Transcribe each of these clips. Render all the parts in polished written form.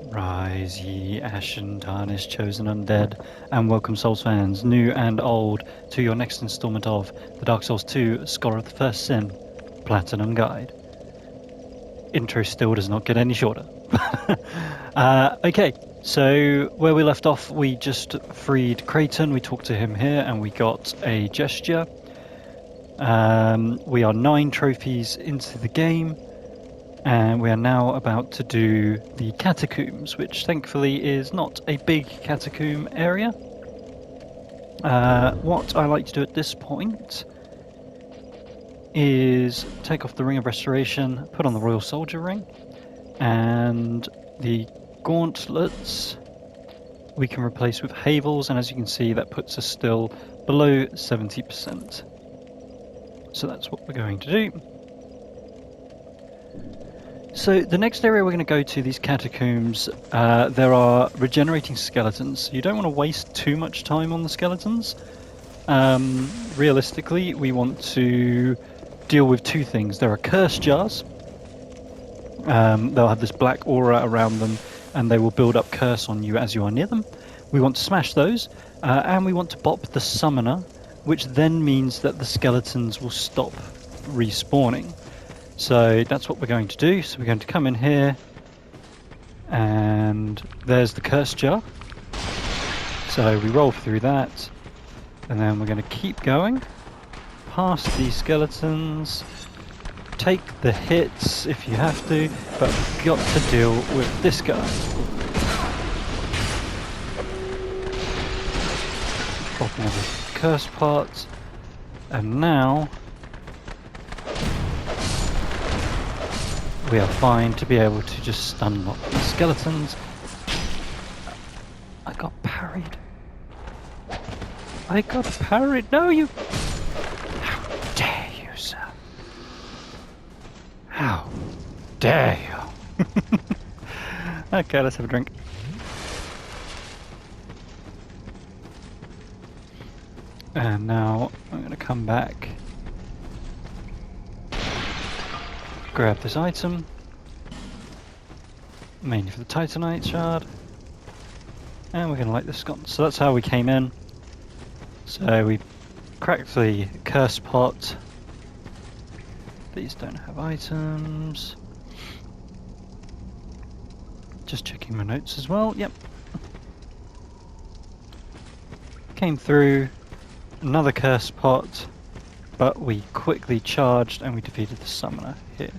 Rise, ye ashen, tarnished, chosen undead, and welcome Souls fans, new and old, to your next installment of the Dark Souls 2 Scholar of the First Sin Platinum Guide. Intro still does not get any shorter. Okay, so where we left off, we just freed Creighton, we talked to him here, and we got a gesture. We are 9 trophies into the game. And we are now about to do the Catacombs, which thankfully is not a big catacomb area. What I like to do at this point is take off the Ring of Restoration, put on the Royal Soldier Ring, and the gauntlets we can replace with Havels, and as you can see that puts us still below 70%. So that's what we're going to do. So the next area we're going to go to, these catacombs, there are regenerating skeletons. You don't want to waste too much time on the skeletons. Realistically, we want to deal with 2 things. There are curse jars. They'll have this black aura around them, and they will build up curse on you as you are near them. We want to smash those, and we want to bop the summoner, which then means that the skeletons will stop respawning. So that's what we're going to do. So we're going to come in here, and there's the curse jar. So we roll through that, and then we're going to keep going past these skeletons. Take the hits if you have to, but we've got to deal with this guy. Popping every curse part, and now we are fine to be able to just stun lock the skeletons. I got parried. I got parried. No, you... How dare you, sir? How dare you? Okay, let's have a drink. And now I'm going to come back. Grab this item, mainly for the Titanite shard, and we're going to light the sconce. So that's how we came in. So we cracked the curse pot. These don't have items. Just checking my notes as well. Yep. Came through another curse pot, but we quickly charged and we defeated the summoner here.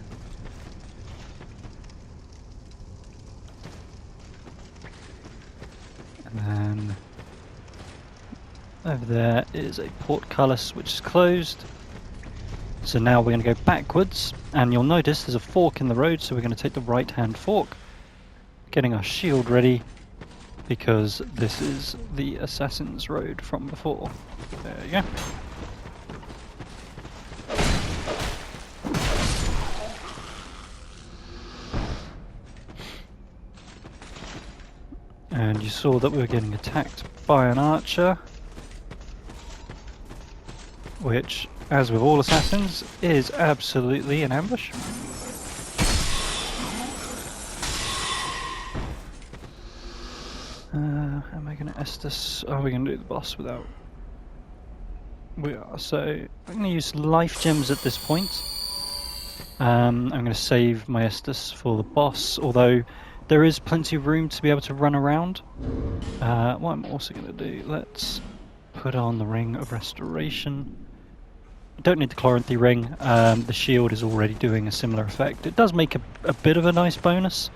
And then over there is a portcullis which is closed. So now we're going to go backwards, and you'll notice there's a fork in the road, so we're going to take the right hand fork, getting our shield ready, because this is the Assassin's Road from before. There you go. And you saw that we were getting attacked by an archer, which, as with all assassins, is absolutely an ambush. Am I going to Estus? Oh, we're going to do the boss without... We are, so I'm going to use life gems at this point. I'm going to save my Estus for the boss, although there is plenty of room to be able to run around. What I'm also going to do, let's put on the Ring of Restoration. I don't need the Chloranthy ring, the shield is already doing a similar effect. It does make a bit of a nice bonus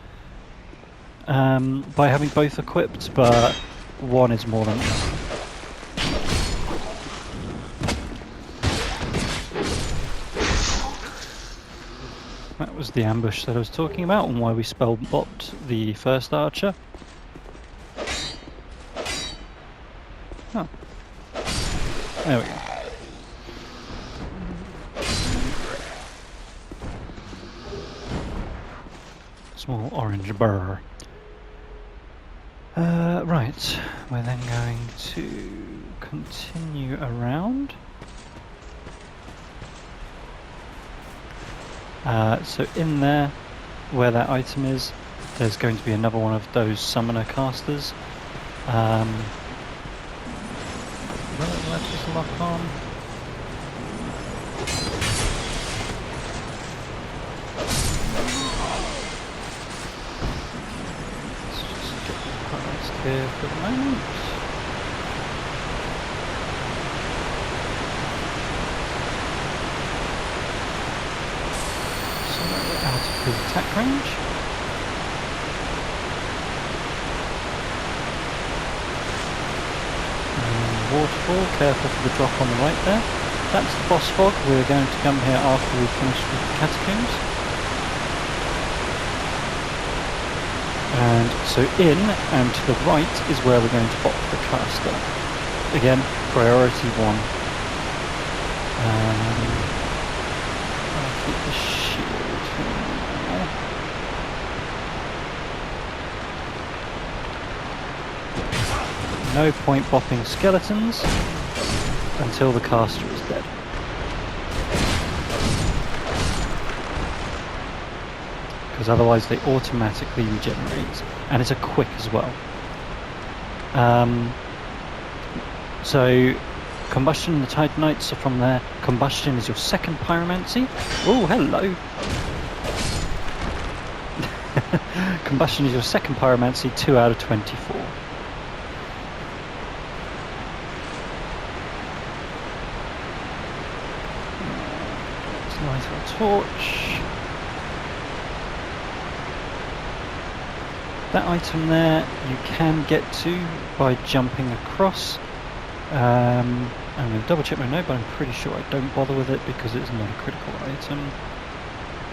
by having both equipped, but one is more than enough. That was the ambush that I was talking about, and why we spell bopped the first archer. Oh. There we go. Small orange burr. Right, we're then going to continue around. So in there, where that item is, there's going to be another one of those summoner casters. Will it let us lock on? Let's just get the price here for the moment. So we're out of his attack range. Waterfall, careful for the drop on the right there. That's the boss fog. We're going to come here after we've finished with the Catacombs. And so in and to the right is where we're going to pop the caster. Again, priority 1. I'll keep the shield for now. No point bopping skeletons until the caster is dead. Because otherwise they automatically regenerate, and it's a quick as well. So combustion and the Titanites are from there. Combustion is your second pyromancy. Oh, hello! Combustion is your second pyromancy, 2 out of 24. Light our torch. That item there you can get to by jumping across. I'm going to double check my note, but I'm pretty sure I don't bother with it because it's not a critical item.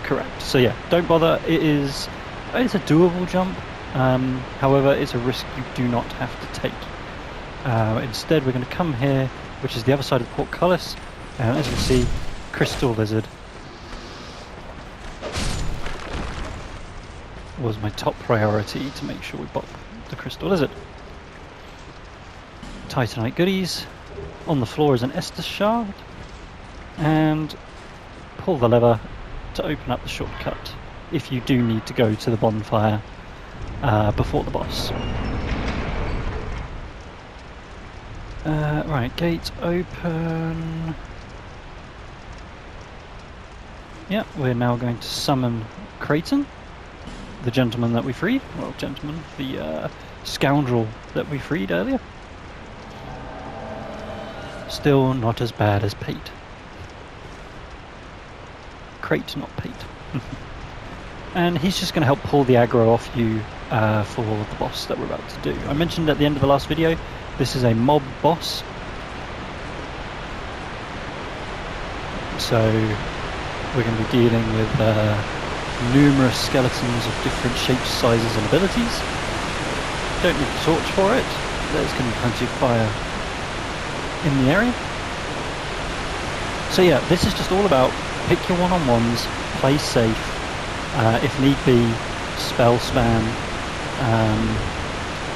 Correct. So yeah, don't bother. It's a doable jump. However, it's a risk you do not have to take. Instead, we're going to come here, which is the other side of the portcullis. As you can see, crystal lizard was my top priority to make sure we bop the crystal lizard. Titanite goodies. On the floor is an Estus shard, and pull the lever to open up the shortcut if you do need to go to the bonfire before the boss. Right, gate open. Yeah, we're now going to summon Creighton, the gentleman that we freed. Well, gentleman, the scoundrel that we freed earlier. Still not as bad as Pate. Crate, not Pate. And he's just going to help pull the aggro off you for the boss that we're about to do. I mentioned at the end of the last video, this is a mob boss. So we're going to be dealing with numerous skeletons of different shapes, sizes and abilities. Don't need the torch for it. There's going to be plenty of fire in the area. So yeah, this is just all about pick your one-on-ones, play safe, if need be, spell spam.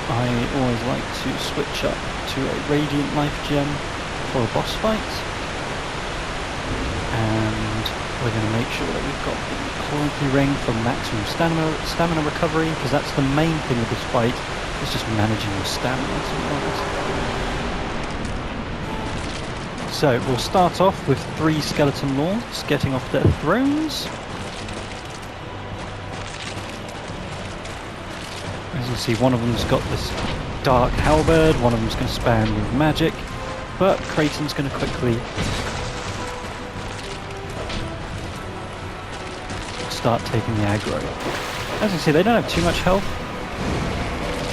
I always like to switch up to a Radiant Life Gem for a boss fight. And we're going to make sure that we've got the Quality Ring for maximum stamina recovery, because that's the main thing with this fight, is just managing your stamina, to be honest. So we'll start off with 3 skeleton lords getting off their thrones. As you see, one of them's got this dark halberd, one of them's going to spam with magic, but Creighton's going to quickly start taking the aggro. As you see, they don't have too much health,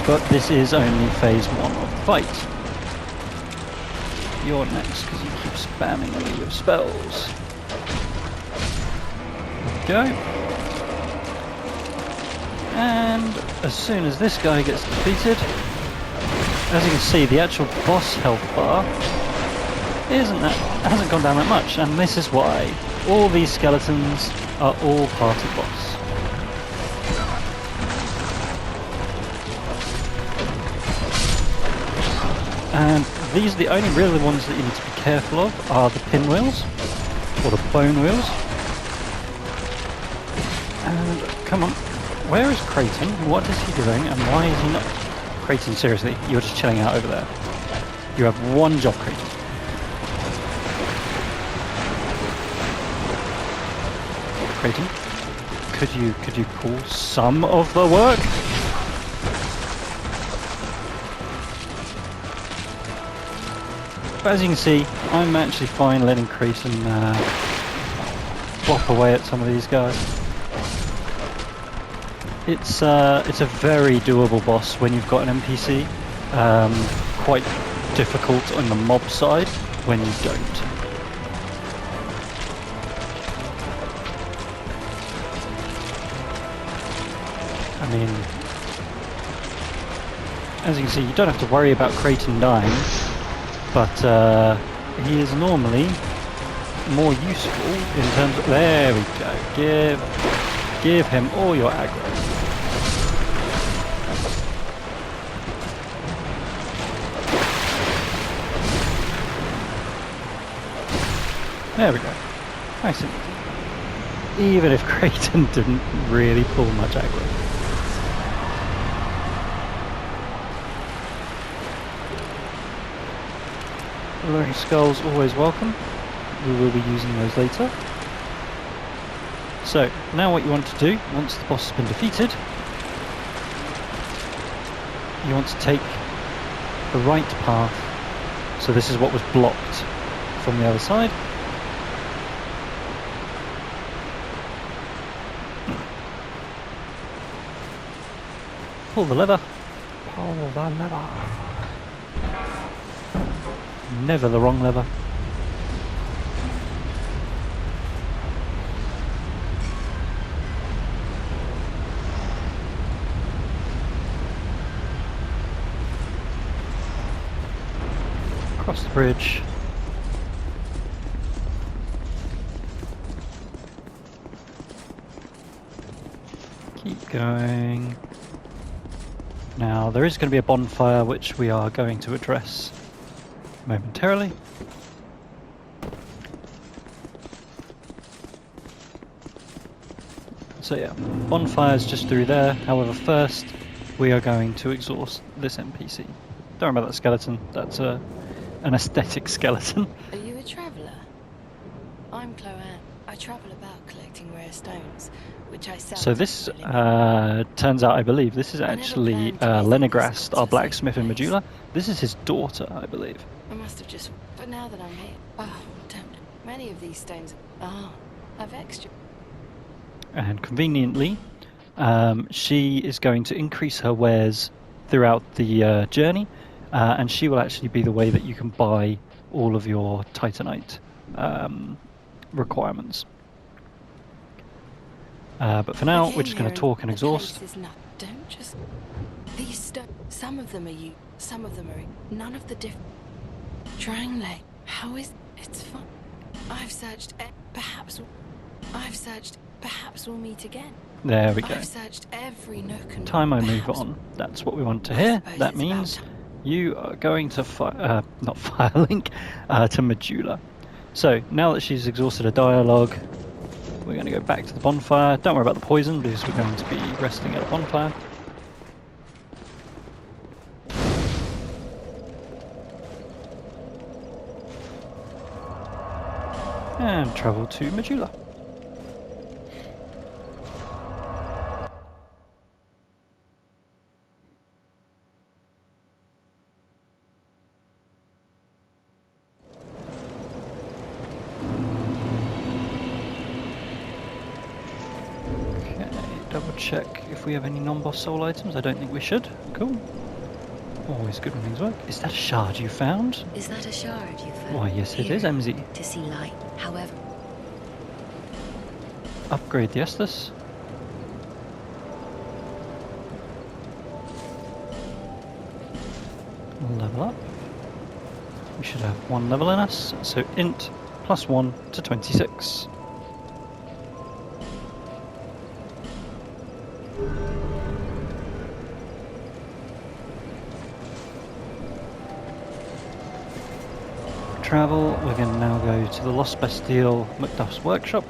but this is only phase 1 of the fight. You're next, because you keep spamming all your spells. There we go. And as soon as this guy gets defeated, as you can see, the actual boss health bar hasn't gone down that much, and this is why all these skeletons are all party boss. And these are the only really ones that you need to be careful of, are the pinwheels, or the bone wheels. And come on, Where is Creighton? What is he doing? And why is he not... Creighton, seriously, you're just chilling out over there. You have one job, Creighton. Creighton, could you pull some of the work? But as you can see, I'm actually fine letting Creighton bop away at some of these guys. It's a very doable boss when you've got an NPC. Quite difficult on the mob side when you don't. I mean, as you can see, you don't have to worry about Creighton dying, but he is normally more useful in terms of... There we go. Give him all your aggro. There we go. Nice and easy. Even if Creighton didn't really pull much aggro. Learning skulls always welcome. We will be using those later. So, now what you want to do, once the boss has been defeated, you want to take the right path. So this is what was blocked from the other side. Pull the lever. Pull the lever. Never the wrong lever. Across the bridge. Keep going. Now there is going to be a bonfire which we are going to address momentarily. So yeah, bonfire's just through there. However, first we are going to exhaust this NPC. Don't worry about that skeleton. That's an aesthetic skeleton. Are you a traveller? I'm Chloanne. I travel about collecting rare stones, which I sell. So this turns out, I believe, this is actually Lenegrast, our blacksmith in Majula. This is his daughter, I believe. I must have just... But now that I'm here... Oh, damn. Many of these stones... Oh, I've extra... And conveniently, she is going to increase her wares throughout the journey, and she will actually be the way that you can buy all of your Titanite requirements. But for now, we're just going to talk and exhaust. Don't just... These stones... Some of them are you, some of them are... None of the different... Triangle. How is... It's fun. I've searched... Perhaps we'll meet again. There we go. I've searched every nook and... Time I move on. That's what we want to hear. That means you are going to not Firelink, to Majula. So, now that she's exhausted her dialogue, we're going to go back to the bonfire. Don't worry about the poison, because we're going to be resting at a bonfire. And travel to Majula. Double check if we have any non-boss soul items. I don't think we should. Cool. Always good when things work. Is that a shard you found? Is that a shard you found? Why, yes it Here, is, MZ. to see light. However... Upgrade the Estus. Level up. We should have one level in us. So int +1 to 26. Travel, we're going to now go to the Lost Bastille Macduff's workshop.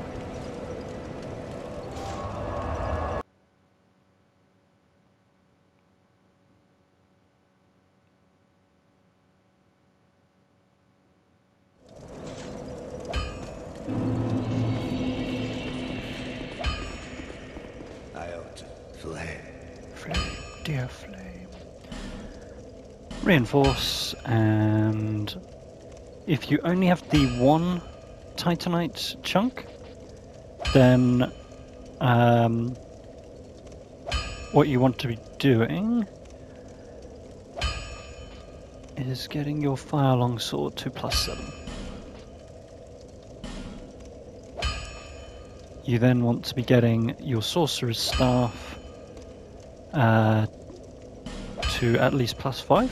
Out. Flame. Flame, dear flame. Reinforce, and if you only have the one Titanite chunk, then what you want to be doing is getting your fire longsword to +7. You then want to be getting your sorcerer's staff to at least +5.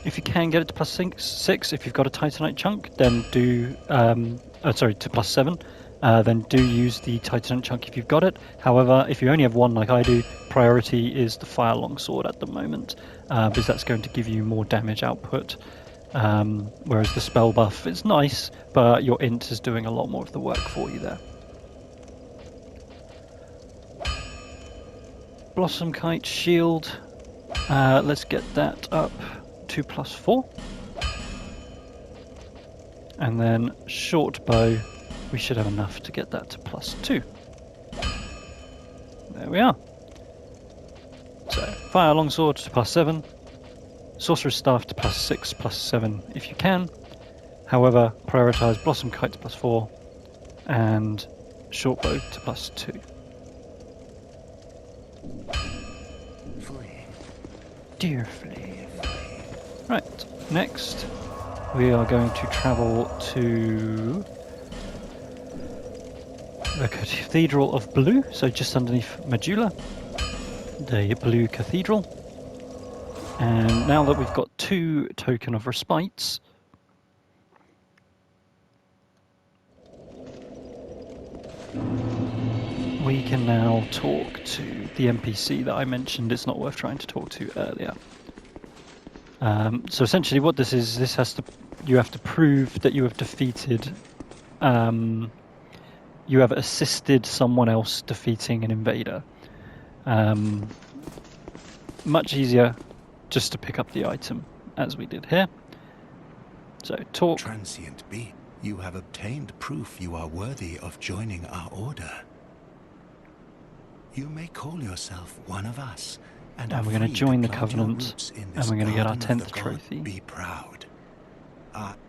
If you can get it to +6, if you've got a Titanite chunk, then do to +7. Then do use the Titanite chunk if you've got it. However, if you only have one like I do, priority is the fire longsword at the moment, because that's going to give you more damage output. Whereas the spell buff is nice, but your int is doing a lot more of the work for you there. Blossom Kite shield. Let's get that up to +4. And then short bow, we should have enough to get that to +2. There we are. So, fire longsword to +7. Sorcerer's Staff to +6, +7 if you can. However, prioritise Blossom Kite to +4 and Shortbow to +2. Flame. Dear flame. Right, next we are going to travel to the Cathedral of Blue, so just underneath Majula, the Blue Cathedral. And now that we've got 2 Token of Respites, we can now talk to the NPC that I mentioned it's not worth trying to talk to earlier. So essentially what this is, you have to prove that you have defeated, you have assisted someone else defeating an invader. Much easier just to pick up the item, as we did here. So, talk. Transient being, you have obtained proof you are worthy of joining our order. You may call yourself one of us, and we're going to join the Covenant, and we're going to get our 10th trophy. Be proud.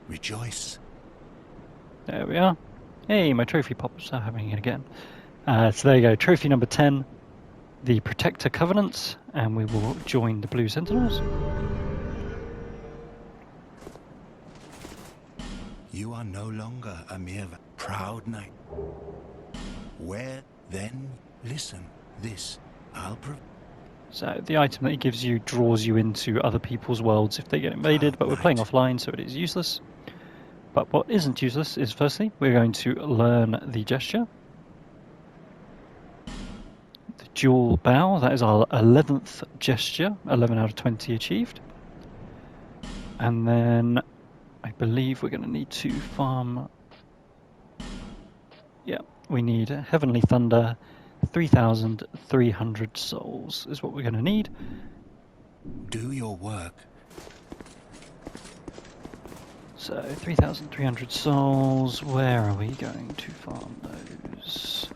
Rejoice. There we are. Hey, my trophy pops are happening again. So there you go, trophy number 10, the Protector Covenant, and we will join the Blue Sentinels. You are no longer a mere proud knight. Where then? Listen, this I'll prove. So the item that it gives you draws you into other people's worlds if they get invaded, but we're playing offline, so it is useless. But what isn't useless is, firstly, we're going to learn the gesture. The dual bow, that is our 11th gesture, 11 out of 20 achieved. And then I believe we're going to need to farm. Yeah, we need Heavenly Thunder. 3,300 souls is what we're going to need. Do your work. So 3,300 souls. Where are we going to farm those?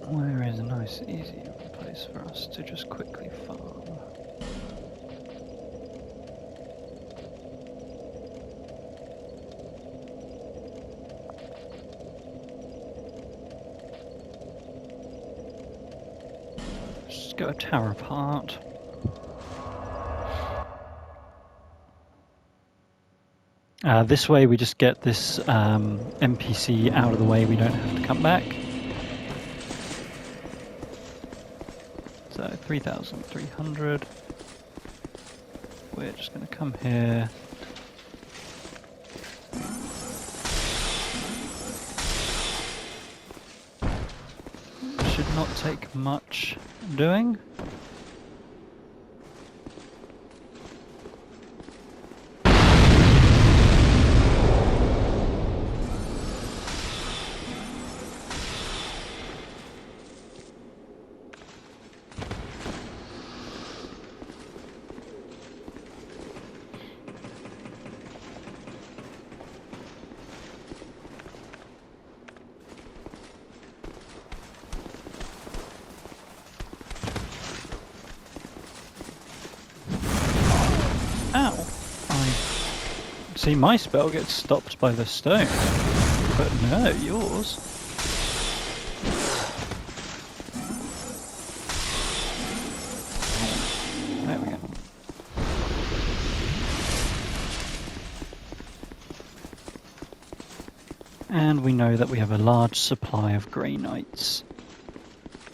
Where is a nice, easy place for us to just quickly farm? Just go a tower apart. This way we just get this NPC out of the way, we don't have to come back. So 3,300. We're just going to come here. Should not take much doing. See, my spell gets stopped by the stone, but no, yours. There we go. And we know that we have a large supply of grey knights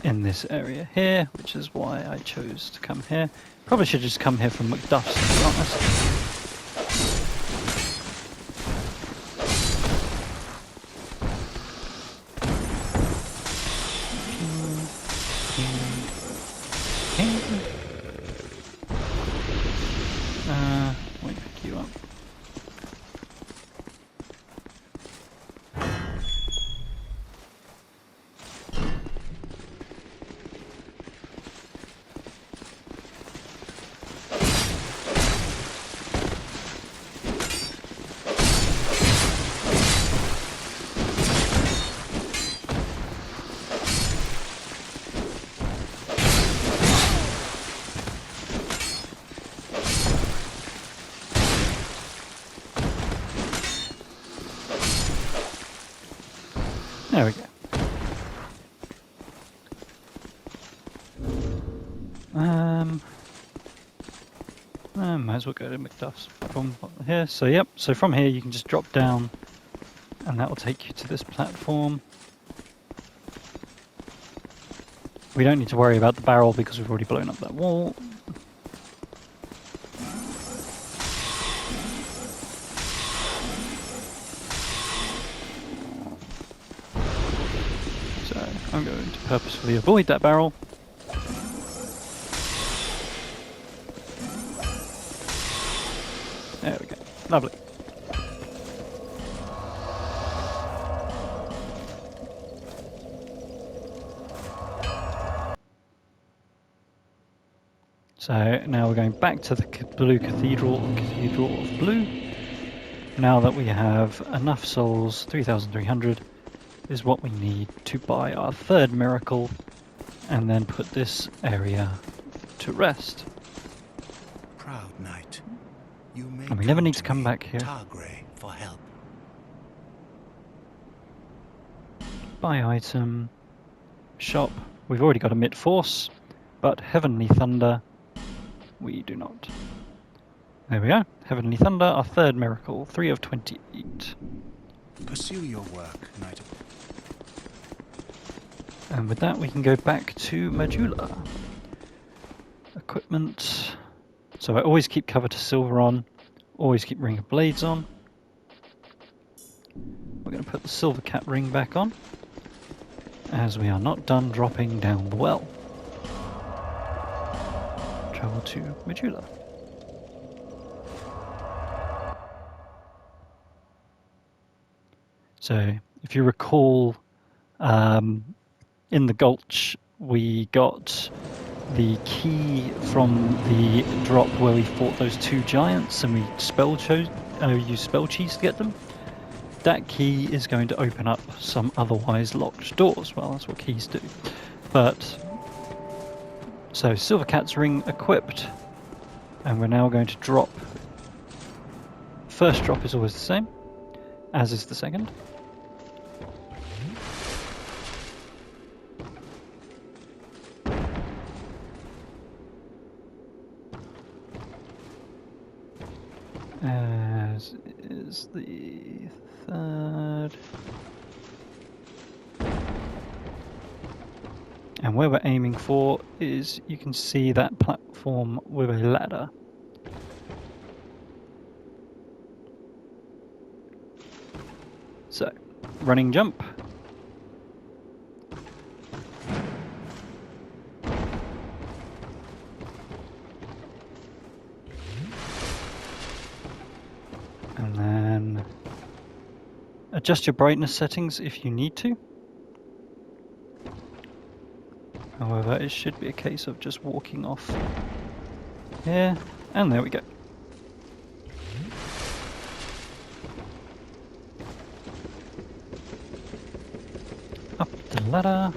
in this area here, which is why I chose to come here. Probably should just come here from Macduff's, to be honest. Wait, pick you up. There we go. Might as well go to Macduff's from here. So yep, so from here you can just drop down and that will take you to this platform. We don't need to worry about the barrel because we've already blown up that wall. So I'm going to purposefully avoid that barrel. There we go. Lovely. So now we're going back to the Blue Cathedral of Blue. Now that we have enough souls, 3,300 is what we need to buy our third miracle and then put this area to rest. Proud knight, you may And we never come need to come me, back here. Targray, for help. Buy item, shop. We've already got a mid-force, but Heavenly Thunder, we do not. There we go. Heavenly Thunder, our third miracle, 3 of 28. Pursue your work, knight. And with that, we can go back to Majula. Equipment. So I always keep cover to silver on, always keep ring of blades on. We're going to put the silver cat ring back on, as we are not done dropping down the well. Travel to Majula. So, if you recall, in the Gulch, we got the key from the drop where we fought those two giants, and we used spell cheese to get them. That key is going to open up some otherwise locked doors. Well, that's what keys do. But so Silver Cat's ring equipped, and we're now going to drop. First drop is always the same, as is the second. As is the third. And where we're aiming for is, you can see that platform with a ladder. So, running jump. And then adjust your brightness settings if you need to. However, it should be a case of just walking off here, and there we go. Up the ladder,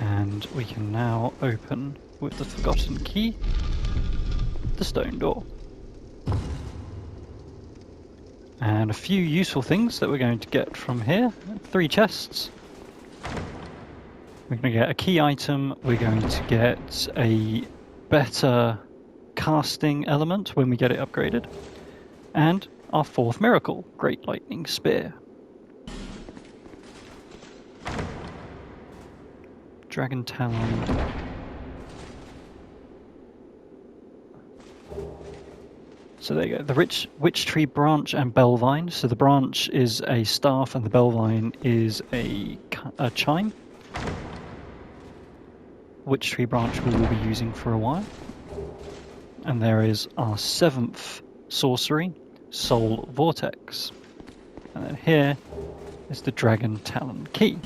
and we can now open with the forgotten key the stone door. And a few useful things that we're going to get from here. 3 chests. We're going to get a key item. We're going to get a better casting element when we get it upgraded. And our 4th miracle, Great Lightning Spear. Dragon Talon. So there you go, the Witch Tree Branch and Bellvine. So the branch is a staff and the Bellvine is a chime. Witch Tree Branch we will be using for a while. And there is our 7th sorcery, Soul Vortex. And then here is the Dragon Talon Key.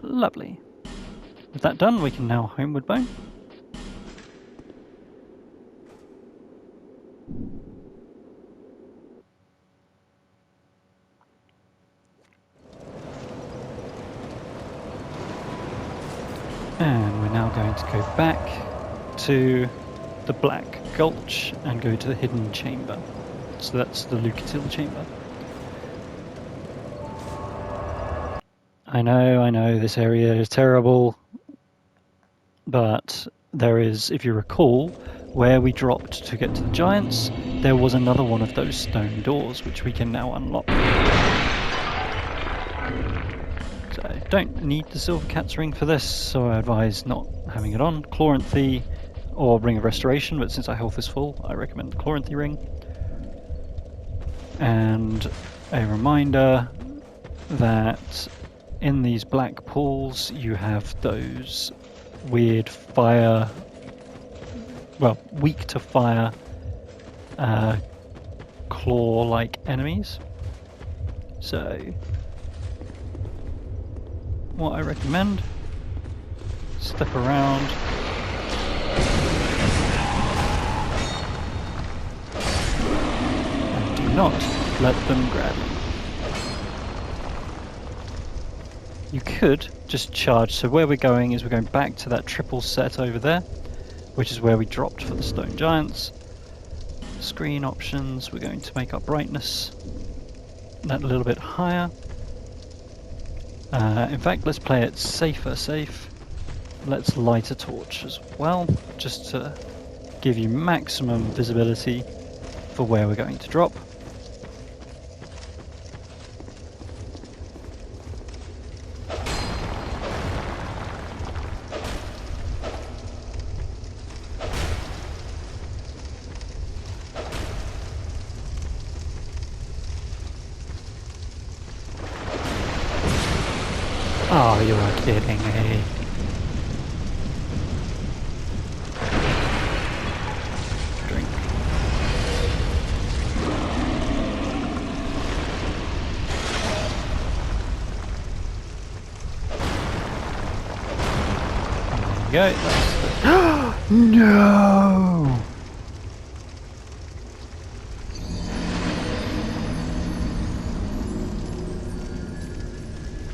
Lovely. With that done, we can now homeward bone. And we're now going to go back to the Black Gulch and go to the hidden chamber. So that's the Lucatil chamber. I know, this area is terrible. But there is, if you recall, where we dropped to get to the giants, there was another one of those stone doors, which we can now unlock. So, don't need the Silver Cat's Ring for this, so I advise not having it on. Chloranthy or Ring of Restoration, but since our health is full, I recommend the Chloranthy Ring. And a reminder that in these black pools, you have those weird fire, well, weak to fire, claw-like enemies. So, what I recommend, step around, and do not let them grab you. You could just charge, so where we're going is we're going back to that triple set over there, which is where we dropped for the stone giants. Screen options, we're going to make our brightness that a little bit higher. In fact, let's play it safe. Let's light a torch as well, just to give you maximum visibility for where we're going to drop. Oh, you are kidding me. Drink. There you go. That's the no!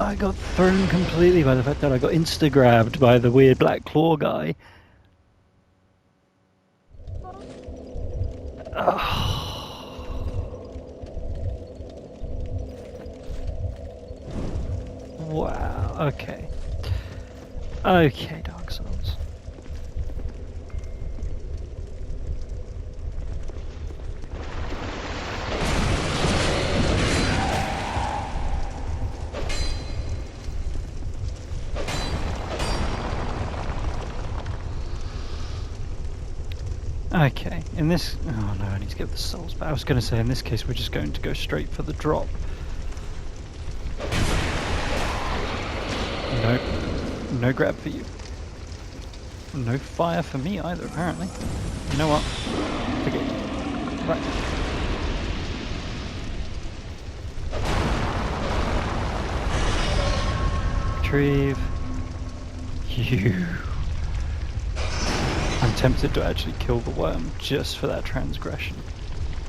I got thrown completely by the fact that I got insta-grabbed by the weird black claw guy. Wow, okay. Okay, Dark Souls. Okay, in this... oh no, I need to get the souls back. I was going to say, in this case, we're just going to go straight for the drop. Nope. No grab for you. No fire for me either, apparently. You know what? Forget it. Right. Retrieve. You... I'm tempted to actually kill the worm just for that transgression.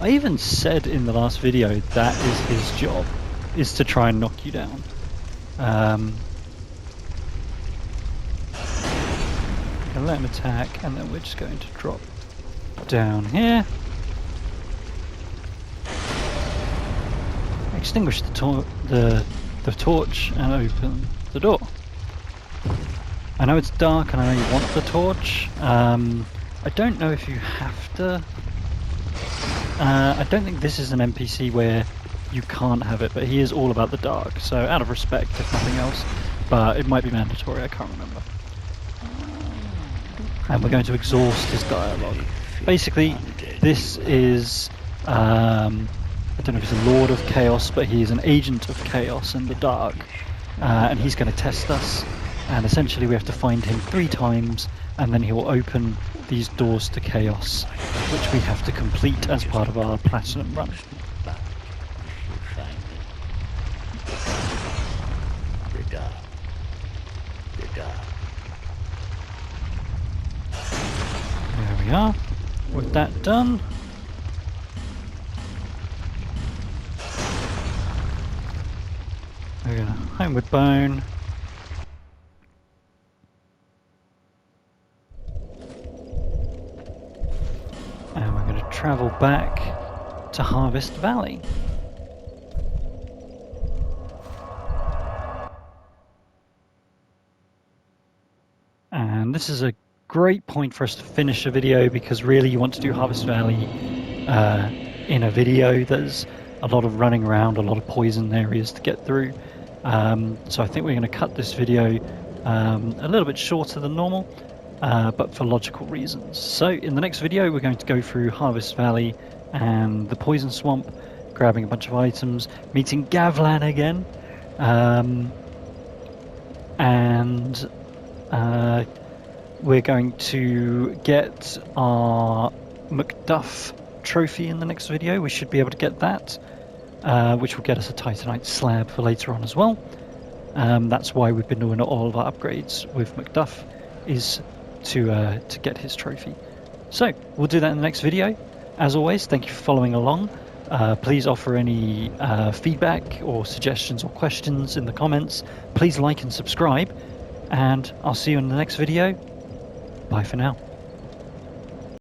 I even said in the last video that is his job, is to try and knock you down. Gonna let him attack, and then we're just going to drop down here. Extinguish the torch and open the door. I know it's dark and I know you want the torch. I don't know if you have to. I don't think this is an NPC where you can't have it, but he is all about the dark, so out of respect if nothing else, but it might be mandatory, I can't remember. And we're going to exhaust his dialogue. Basically, this is, I don't know if he's a Lord of Chaos, but he is an agent of Chaos in the dark, and he's going to test us, and essentially we have to find him 3 times, and then he will open these doors to Chaos, which we have to complete as part of our Platinum run. There we are, with that done. We're gonna Homeward Bone. And we're going to travel back to Harvest Valley. And this is a great point for us to finish a video, because really you want to do Harvest Valley in a video. There's a lot of running around, a lot of poison areas to get through. So I think we're going to cut this video a little bit shorter than normal. But for logical reasons. So in the next video we're going to go through Harvest Valley and the Poison Swamp, grabbing a bunch of items, meeting Gavlan again, and we're going to get our Macduff trophy in the next video. We should be able to get that, which will get us a Titanite slab for later on as well. That's why we've been doing all of our upgrades with Macduff, is to get his trophy. So we'll do that in the next video. As always, thank you for following along. Please offer any feedback or suggestions or questions in the comments. Please like and subscribe, and I'll see you in the next video. Bye for now.